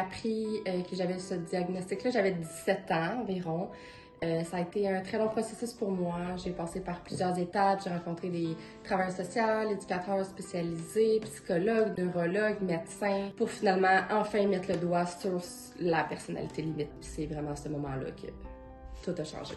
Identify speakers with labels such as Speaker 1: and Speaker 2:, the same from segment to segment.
Speaker 1: Appris que j'avais ce diagnostic-là, j'avais 17 ans environ. Ça a été un très long processus pour moi. J'ai passé par plusieurs étapes. J'ai rencontré des travailleurs sociaux, éducateurs spécialisés, psychologues, neurologues, médecins, pour finalement enfin mettre le doigt sur la personnalité limite. Puis c'est vraiment à ce moment-là que tout a changé.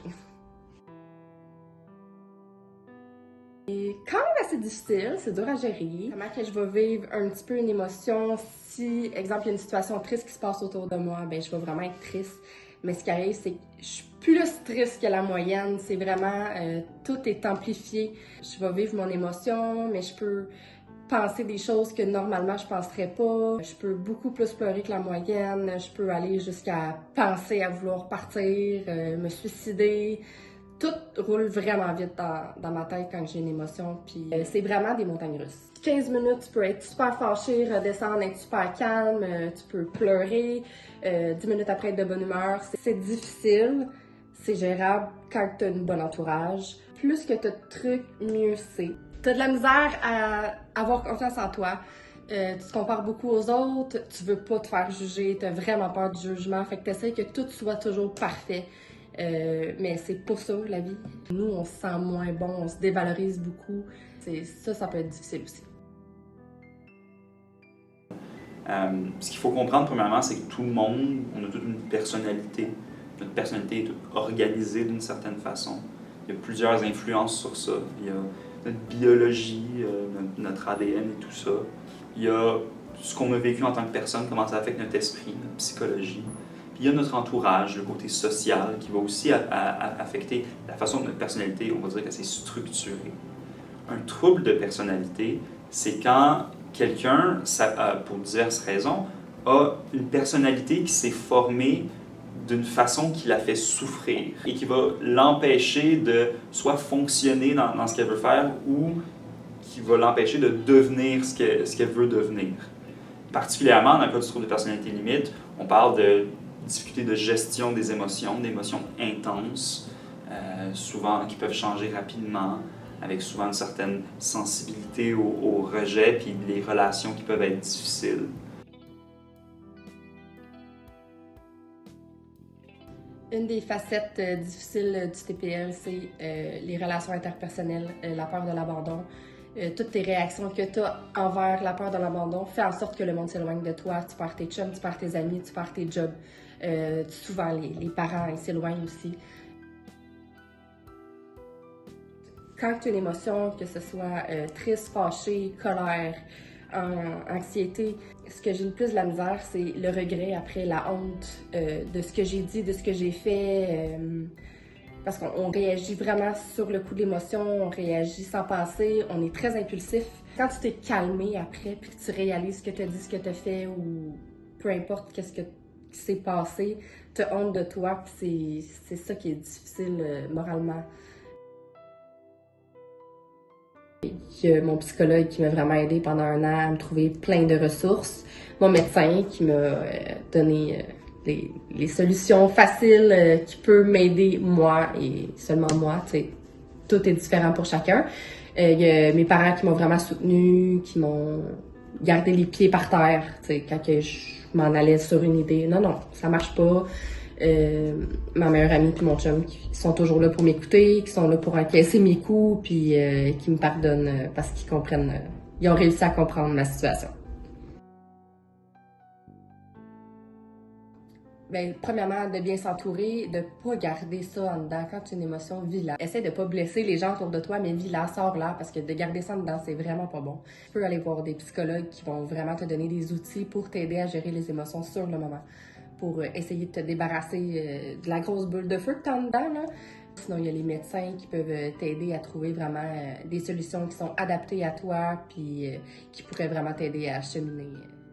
Speaker 1: C'est quand même assez difficile, c'est dur à gérer. Comment que je vais vivre un petit peu une émotion si, exemple, il y a une situation triste qui se passe autour de moi, ben je vais vraiment être triste. Mais ce qui arrive, c'est que je suis plus triste que la moyenne. C'est vraiment, tout est amplifié. Je vais vivre mon émotion, mais je peux penser des choses que normalement je penserais pas. Je peux beaucoup plus pleurer que la moyenne. Je peux aller jusqu'à penser à vouloir partir, me suicider. Tout roule vraiment vite dans ma tête quand j'ai une émotion, puis c'est vraiment des montagnes russes. 15 minutes, tu peux être super fâché, redescendre, être super calme, tu peux pleurer, 10 minutes après être de bonne humeur. C'est difficile, c'est gérable quand tu as une bonne entourage. Plus que tu as de trucs, mieux c'est. Tu as de la misère à avoir confiance en toi. Tu te compares beaucoup aux autres, tu veux pas te faire juger, tu as vraiment peur du jugement, fait que tu essaies que tout soit toujours parfait. Mais c'est pas ça, la vie. Nous, on se sent moins bon, on se dévalorise beaucoup. Ça peut être difficile aussi.
Speaker 2: Ce qu'il faut comprendre, premièrement, c'est que tout le monde, on a toute une personnalité. Notre personnalité est toute organisée d'une certaine façon. Il y a plusieurs influences sur ça. Il y a notre biologie, notre ADN et tout ça. Il y a ce qu'on a vécu en tant que personne, comment ça affecte notre esprit, notre psychologie. Puis il y a notre entourage, le côté social, qui va aussi affecter la façon dont notre personnalité, on va dire qu'elle s'est structurée. Un trouble de personnalité, c'est quand quelqu'un, pour diverses raisons, a une personnalité qui s'est formée d'une façon qui la fait souffrir et qui va l'empêcher de soit fonctionner dans ce qu'elle veut faire ou qui va l'empêcher de devenir ce qu'elle veut devenir. Particulièrement dans le cas du trouble de personnalité limite, on parle de difficultés de gestion des émotions intenses, souvent qui peuvent changer rapidement, avec souvent une certaine sensibilité au rejet, puis les relations qui peuvent être difficiles.
Speaker 1: Une des facettes difficiles du TPL, c'est les relations interpersonnelles, la peur de l'abandon. Toutes tes réactions que tu as envers la peur de l'abandon fait en sorte que le monde s'éloigne de toi. Tu perds tes chums, tu perds tes amis, tu perds tes jobs. Souvent, les parents ils s'éloignent aussi. Quand tu as une émotion, que ce soit triste, fâché, colère, anxiété, ce que j'ai le plus de la misère, c'est le regret après, la honte de ce que j'ai dit, de ce que j'ai fait. Parce qu'on réagit vraiment sur le coup de l'émotion, on réagit sans penser, on est très impulsif. Quand tu t'es calmé après, puis que tu réalises ce que tu as dit, ce que tu as fait, ou peu importe qu'est-ce qui s'est passé, tu as honte de toi, puis c'est ça qui est difficile moralement. Il y a mon psychologue qui m'a vraiment aidé pendant 1 an à me trouver plein de ressources. Mon médecin qui m'a donné les solutions faciles qui peuvent m'aider moi et seulement moi. T'sais, tout est différent pour chacun. Il y a mes parents qui m'ont vraiment soutenue, qui m'ont gardé les pieds par terre quand que je m'en allais sur une idée. Non, ça marche pas. Ma meilleure amie et mon chum qui sont toujours là pour m'écouter, qui sont là pour encaisser mes coups, puis qui me pardonnent parce qu'ils comprennent, ils ont réussi à comprendre ma situation. Bien, premièrement, de bien s'entourer, de pas garder ça en dedans. Quand tu as une émotion, vis-la. Essaie de pas blesser les gens autour de toi, mais vis-la, sors-la, parce que de garder ça en dedans, c'est vraiment pas bon. Tu peux aller voir des psychologues qui vont vraiment te donner des outils pour t'aider à gérer les émotions sur le moment, pour essayer de te débarrasser de la grosse boule de feu que tu as en dedans, là. Sinon, il y a les médecins qui peuvent t'aider à trouver vraiment des solutions qui sont adaptées à toi, puis qui pourraient vraiment t'aider à cheminer